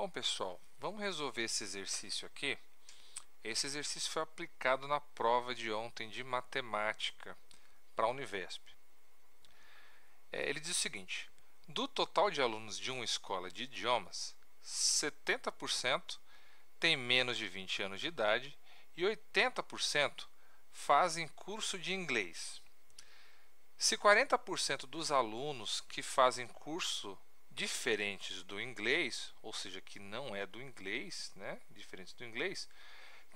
Bom, pessoal, vamos resolver esse exercício aqui. Esse exercício foi aplicado na prova de ontem de matemática para a Univesp. Ele diz o seguinte: do total de alunos de uma escola de idiomas, 70% tem menos de 20 anos de idade e 80% fazem curso de inglês. Se 40% dos alunos que fazem curso diferentes do inglês, ou seja, que não é do inglês, diferentes do inglês,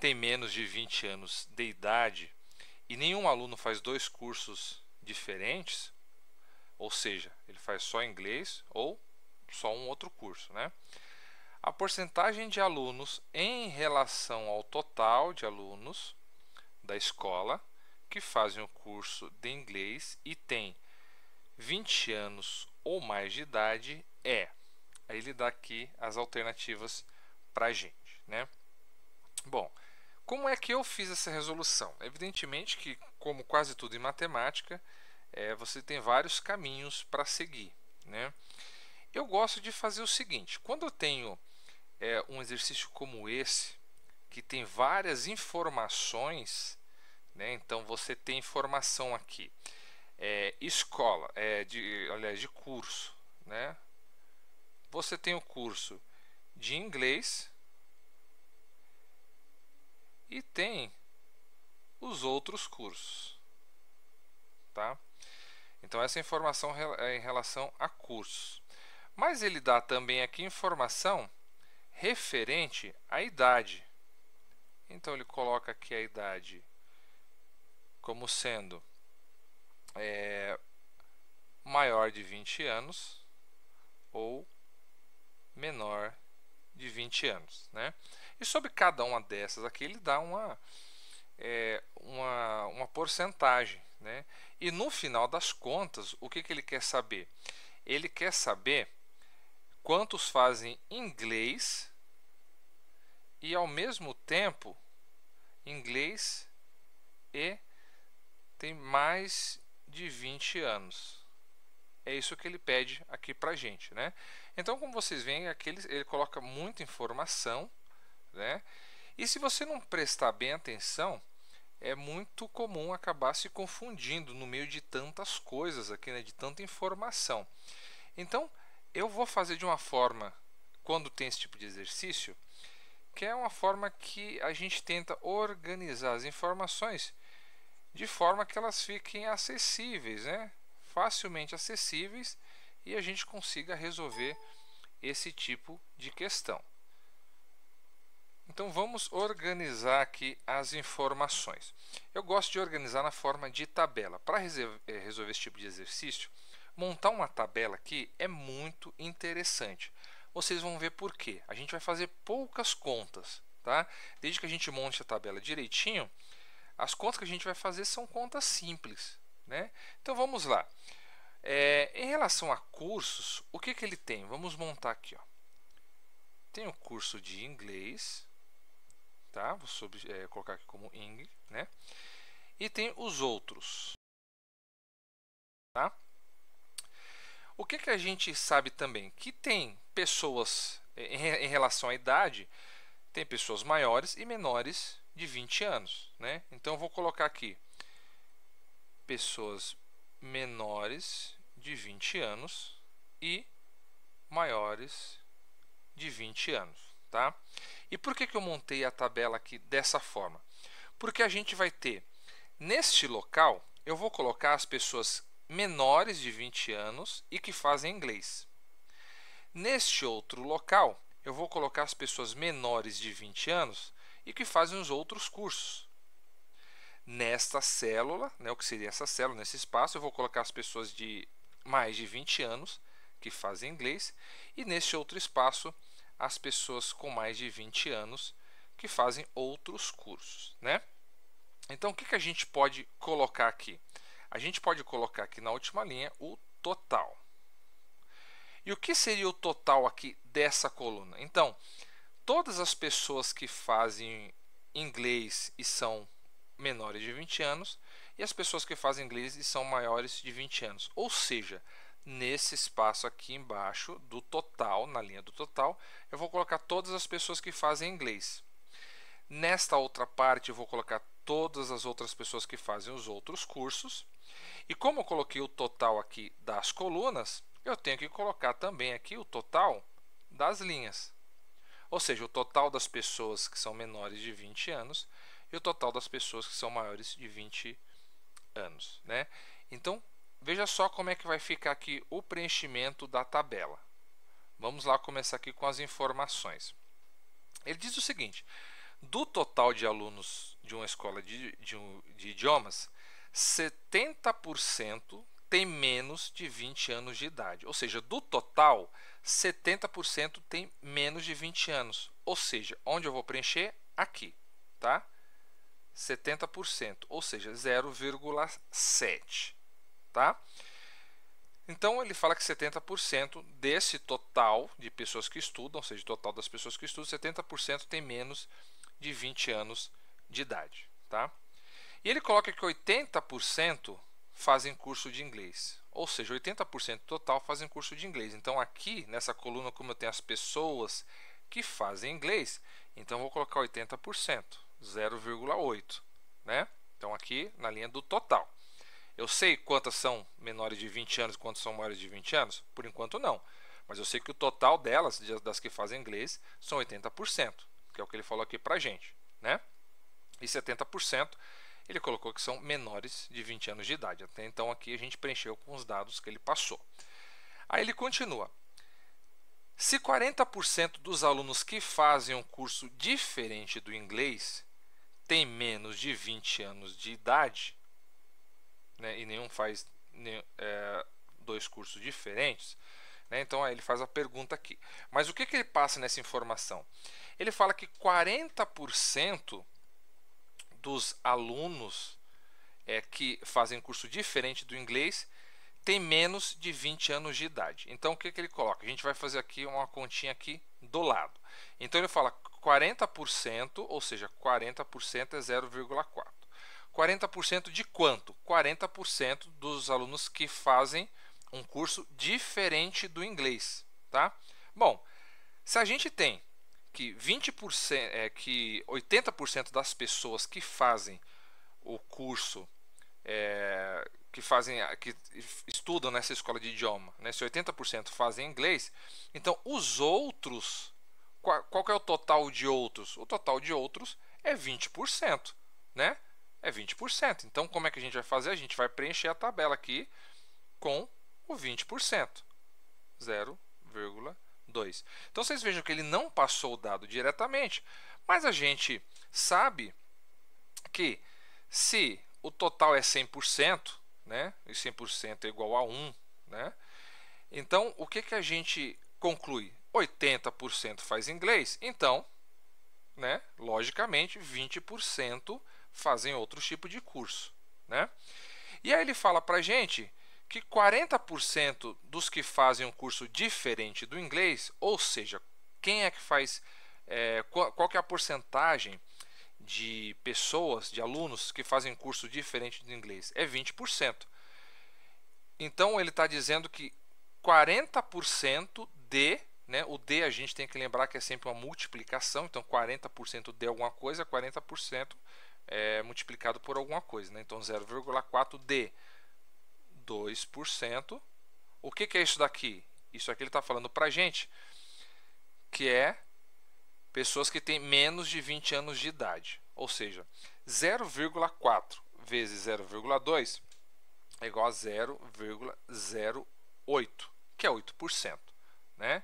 tem menos de 20 anos de idade e nenhum aluno faz dois cursos diferentes, ou seja, ele faz só inglês ou só um outro curso, a porcentagem de alunos em relação ao total de alunos da escola que fazem o curso de inglês e tem 20 anos ou mais de idade Aí ele dá aqui as alternativas para a gente, Bom, como é que eu fiz essa resolução? Evidentemente que, como quase tudo em matemática, você tem vários caminhos para seguir, Eu gosto de fazer o seguinte: quando eu tenho um exercício como esse, que tem várias informações, então você tem informação aqui, escola, aliás, de curso, Você tem o curso de inglês e tem os outros cursos, tá? Então essa informação é em relação a cursos. Mas ele dá também aqui informação referente à idade. Então ele coloca aqui a idade como sendo maior de 20 anos ou menor de 20 anos, E sobre cada uma dessas aqui ele dá uma porcentagem, E no final das contas, o que ele quer saber? Ele quer saber quantos fazem inglês e ao mesmo tempo inglês e tem mais de 20 anos. É isso que ele pede aqui pra gente, Então, como vocês veem, aqui ele coloca muita informação, E se você não prestar bem atenção, é muito comum acabar se confundindo no meio de tantas coisas aqui, de tanta informação. Então, eu vou fazer de uma forma, quando tem esse tipo de exercício, que é uma forma que a gente tenta organizar as informações de forma que elas fiquem acessíveis, facilmente acessíveis, e a gente consiga resolver esse tipo de questão. Então vamos organizar aqui as informações. Eu gosto de organizar na forma de tabela. Para resolver esse tipo de exercício, montar uma tabela aqui é muito interessante. Vocês vão ver por quê. A gente vai fazer poucas contas, tá? Desde que a gente monte a tabela direitinho, as contas que a gente vai fazer são contas simples, Então vamos lá. Em relação a cursos, o que ele tem? Vamos montar aqui, ó. Tem o curso de inglês, tá? Vou colocar aqui como Ing, E tem os outros, tá? O que a gente sabe também? Que tem pessoas, em relação à idade, tem pessoas maiores e menores de 20 anos, Então eu vou colocar aqui pessoas menores de 20 anos e maiores de 20 anos, tá? E por que eu montei a tabela aqui dessa forma? Porque a gente vai ter, neste local, eu vou colocar as pessoas menores de 20 anos e que fazem inglês. Neste outro local, eu vou colocar as pessoas menores de 20 anos e que fazem os outros cursos. Nesta célula, o que seria essa célula, nesse espaço, eu vou colocar as pessoas de mais de 20 anos que fazem inglês e neste outro espaço as pessoas com mais de 20 anos que fazem outros cursos, Então, o que a gente pode colocar aqui? A gente pode colocar aqui na última linha o total. E o que seria o total aqui dessa coluna? Então, todas as pessoas que fazem inglês e são menores de 20 anos e as pessoas que fazem inglês e são maiores de 20 anos. Ou seja, nesse espaço aqui embaixo do total, na linha do total, eu vou colocar todas as pessoas que fazem inglês. Nesta outra parte, eu vou colocar todas as outras pessoas que fazem os outros cursos. E como eu coloquei o total aqui das colunas, eu tenho que colocar também aqui o total das linhas. Ou seja, o total das pessoas que são menores de 20 anos e o total das pessoas que são maiores de 20 anos, né? Então, veja só como é que vai ficar aqui o preenchimento da tabela. Vamos lá começar aqui com as informações. Ele diz o seguinte: do total de alunos de uma escola de idiomas, 70% tem menos de 20 anos de idade. Ou seja, do total, 70% tem menos de 20 anos. Ou seja, onde eu vou preencher? Aqui, tá? 70%, ou seja, 0,7, tá? Então, ele fala que 70% desse total de pessoas que estudam, ou seja, o total das pessoas que estudam, 70% tem menos de 20 anos de idade, tá? E ele coloca que 80% fazem curso de inglês, ou seja, 80% total fazem curso de inglês. Então, aqui nessa coluna, como eu tenho as pessoas que fazem inglês, então eu vou colocar 80%, 0,8, né? Então, aqui na linha do total. Eu sei quantas são menores de 20 anos e quantas são maiores de 20 anos? Por enquanto, não. Mas eu sei que o total delas, das que fazem inglês, são 80%, que é o que ele falou aqui pra gente, né? E 70% ele colocou que são menores de 20 anos de idade. Até então, aqui a gente preencheu com os dados que ele passou. Aí ele continua. Se 40% dos alunos que fazem um curso diferente do inglês têm menos de 20 anos de idade, né, e nenhum faz dois cursos diferentes, né, então aí ele faz a pergunta aqui. Mas o que ele passa nessa informação? Ele fala que 40% dos alunos que fazem curso diferente do inglês tem menos de 20 anos de idade. Então, o que ele coloca? A gente vai fazer aqui uma continha aqui do lado. Então, ele fala 40%, ou seja, 40% é 0,4. 40% de quanto? 40% dos alunos que fazem um curso diferente do inglês, tá? Bom, se a gente tem que 20%, que 80% das pessoas que fazem o curso, que estudam nessa escola de idioma, né, se 80% fazem inglês, então os outros, qual que é o total de outros? O total de outros é 20%, né? É 20%. Então, como é que a gente vai fazer? A gente vai preencher a tabela aqui com o 20%, 0,2. Então, vocês vejam que ele não passou o dado diretamente, mas a gente sabe que se o total é 100%, né, e 100% é igual a 1, né, então, o que a gente conclui? 80% faz inglês, então, né, logicamente, 20% fazem outro tipo de curso, né? E aí ele fala para a gente que 40% dos que fazem um curso diferente do inglês, ou seja, quem é que faz, qual que é a porcentagem de pessoas, de alunos que fazem curso diferente do inglês? É 20%. Então ele está dizendo que 40% de, né, o de a gente tem que lembrar que é sempre uma multiplicação, então 40% de alguma coisa, 40% multiplicado por alguma coisa, né? Então 0,4 de 2%. O que é isso daqui? Isso aqui ele está falando para a gente que é pessoas que têm menos de 20 anos de idade. Ou seja, 0,4 vezes 0,2 é igual a 0,08, que é 8%. Né?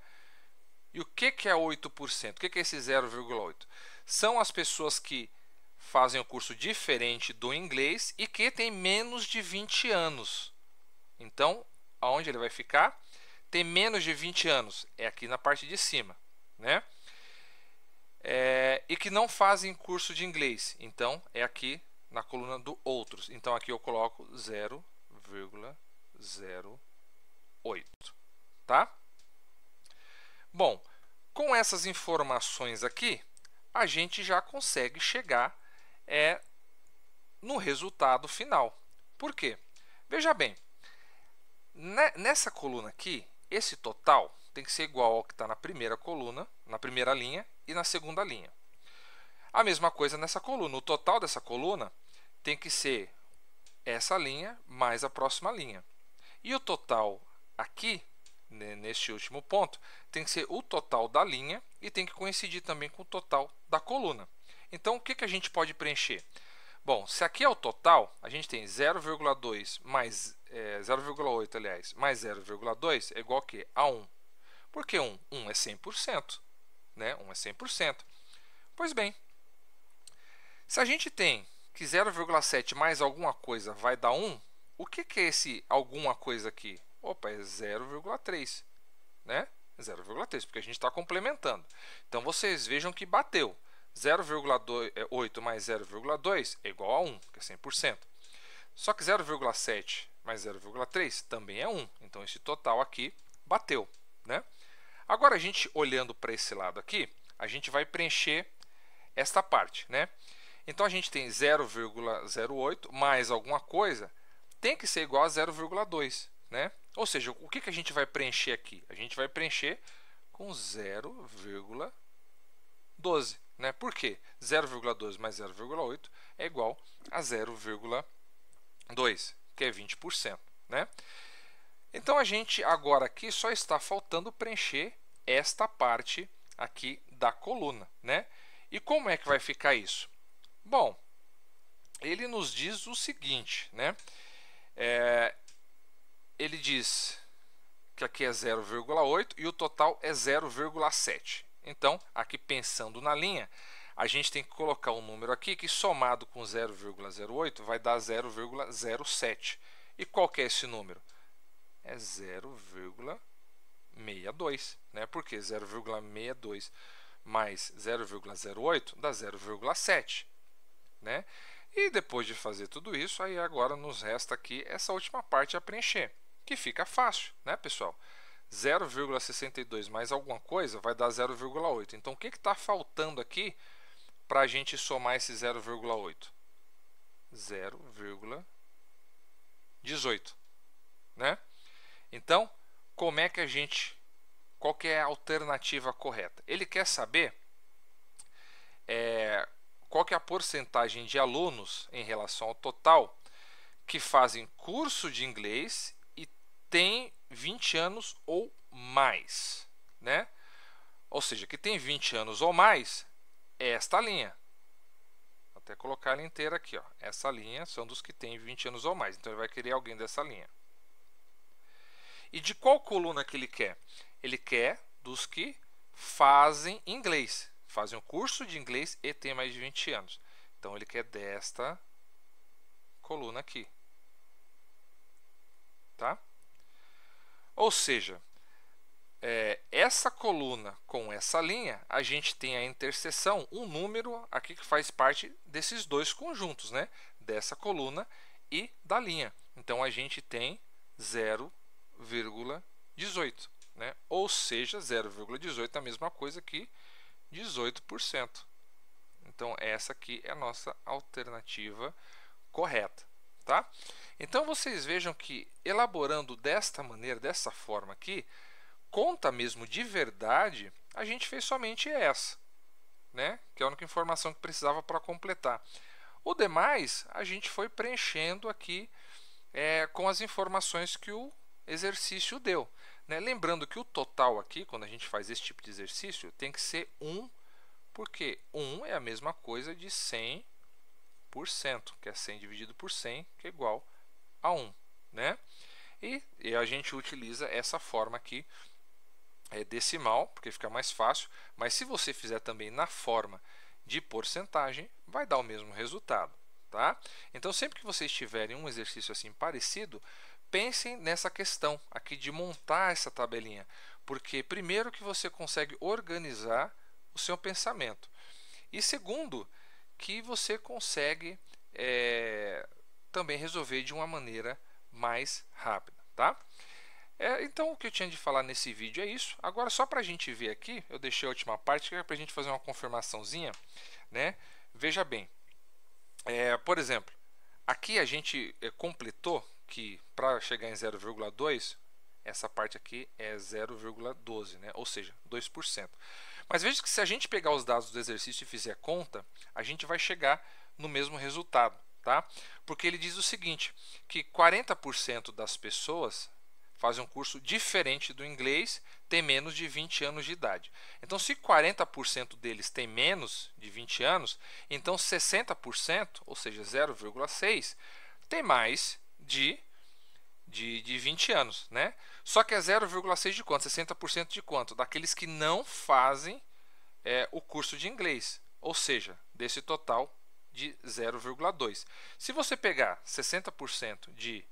E o que é 8%? O que é esse 0,8? São as pessoas que fazem um curso diferente do inglês e que tem menos de 20 anos. Então, aonde ele vai ficar? Tem menos de 20 anos, é aqui na parte de cima, né? E que não fazem curso de inglês, então é aqui na coluna do outros. Então aqui eu coloco 0,08, tá? Bom, com essas informações aqui, a gente já consegue chegar no resultado final. Por quê? Veja bem, Nessa coluna aqui, esse total tem que ser igual ao que está na primeira coluna, na primeira linha e na segunda linha. A mesma coisa nessa coluna. O total dessa coluna tem que ser essa linha mais a próxima linha. E o total aqui, neste último ponto, tem que ser o total da linha e tem que coincidir também com o total da coluna. Então, o que a gente pode preencher? Bom, se aqui é o total, a gente tem 0,2 mais 0,8, aliás, mais 0,2 é igual a quê? A 1. Por que 1? 1 é 100%, né? 1 é 100%. Pois bem, se a gente tem que 0,7 mais alguma coisa vai dar 1, o que é esse alguma coisa aqui? Opa, é 0,3, né? 0,3, porque a gente está complementando. Então, vocês vejam que bateu. 0,8 mais 0,2 é igual a 1, que é 100%. Só que 0,7 mais 0,3 também é 1. Então, esse total aqui bateu, né? Agora, a gente olhando para esse lado aqui, a gente vai preencher esta parte, né? Então, a gente tem 0,08 mais alguma coisa, tem que ser igual a 0,2, né? Ou seja, o que a gente vai preencher aqui? A gente vai preencher com 0,12, né? Por quê? 0,12 mais 0,8 é igual a 0,2, que é 20%, né? Então, a gente agora aqui só está faltando preencher esta parte aqui da coluna, né? E como é que vai ficar isso? Bom, ele nos diz o seguinte, né? Ele diz que aqui é 0,8 e o total é 0,7. Então, aqui pensando na linha, a gente tem que colocar um número aqui que somado com 0,08 vai dar 0,07. E qual que é esse número? É 0,62, né? Porque 0,62 mais 0,08 dá 0,7, né? E depois de fazer tudo isso, aí agora nos resta aqui essa última parte a preencher, que fica fácil, né, pessoal? 0,62 mais alguma coisa vai dar 0,8. Então, o que está faltando aqui para a gente somar esse 0,8? 0,18, né? Então, como é que a gente... Qual que é a alternativa correta? Ele quer saber qual que é a porcentagem de alunos em relação ao total que fazem curso de inglês e têm 20 anos ou mais, né? Ou seja, que tem 20 anos ou mais é esta linha. Vou até colocar ela inteira aqui, ó. Essa linha são dos que têm 20 anos ou mais. Então, ele vai querer alguém dessa linha. E de qual coluna que ele quer? Ele quer dos que fazem inglês. Fazem um curso de inglês e têm mais de 20 anos. Então, ele quer desta coluna aqui. Tá? Ou seja, essa coluna com essa linha, a gente tem a interseção, um número aqui que faz parte desses dois conjuntos, né? Dessa coluna e da linha. Então, a gente tem 0,18, né? Ou seja, 0,18 é a mesma coisa que 18%. Então, essa aqui é a nossa alternativa correta, tá? Então, vocês vejam que elaborando desta maneira, dessa forma aqui, conta mesmo de verdade, a gente fez somente essa, né? Que é a única informação que precisava para completar. O demais, a gente foi preenchendo aqui com as informações que o exercício deu, né? Lembrando que o total aqui, quando a gente faz esse tipo de exercício, tem que ser 1, porque 1 é a mesma coisa de 100%, que é 100 dividido por 100, que é igual a 1, né? E a gente utiliza essa forma aqui, decimal, porque fica mais fácil, mas se você fizer também na forma de porcentagem, vai dar o mesmo resultado, tá? Então, sempre que vocês tiverem um exercício assim parecido, pensem nessa questão aqui de montar essa tabelinha, porque primeiro que você consegue organizar o seu pensamento e segundo que você consegue também resolver de uma maneira mais rápida, tá? Então, o que eu tinha de falar nesse vídeo é isso. Agora, só para a gente ver aqui, eu deixei a última parte, que é para a gente fazer uma confirmaçãozinha, né? Veja bem, por exemplo, aqui a gente completou que para chegar em 0,2, essa parte aqui é 0,12, né? Ou seja, 2%. Mas veja que se a gente pegar os dados do exercício e fizer a conta, a gente vai chegar no mesmo resultado, tá? Porque ele diz o seguinte, que 40% das pessoas fazem um curso diferente do inglês, tem menos de 20 anos de idade. Então, se 40% deles tem menos de 20 anos, então 60%, ou seja, 0,6, tem mais de 20 anos, né? Só que é 0,6 de quanto? 60% de quanto? Daqueles que não fazem o curso de inglês, ou seja, desse total de 0,2. Se você pegar 60% de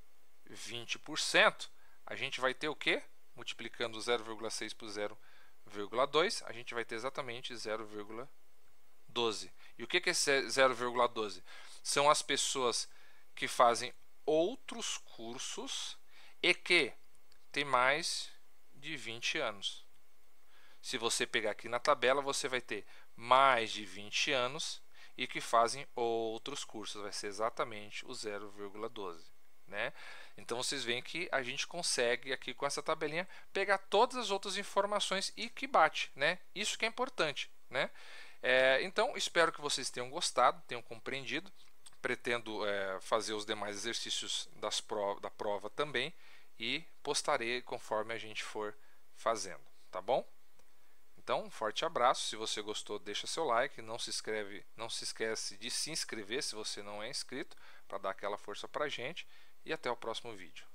20%, a gente vai ter o quê? Multiplicando 0,6 por 0,2, a gente vai ter exatamente 0,12. E o que é 0,12? São as pessoas que fazem outros cursos e que tem mais de 20 anos. Se você pegar aqui na tabela, você vai ter mais de 20 anos e que fazem outros cursos. Vai ser exatamente o 0,12. Né? Então vocês veem que a gente consegue aqui com essa tabelinha pegar todas as outras informações e que bate. Né? Isso que é importante. Né? Então espero que vocês tenham gostado, tenham compreendido. Pretendo fazer os demais exercícios da prova também e postarei conforme a gente for fazendo, tá bom? Então, um forte abraço. Se você gostou, deixa seu like. Não se esquece de se inscrever se você não é inscrito, para dar aquela força pra gente. E até o próximo vídeo.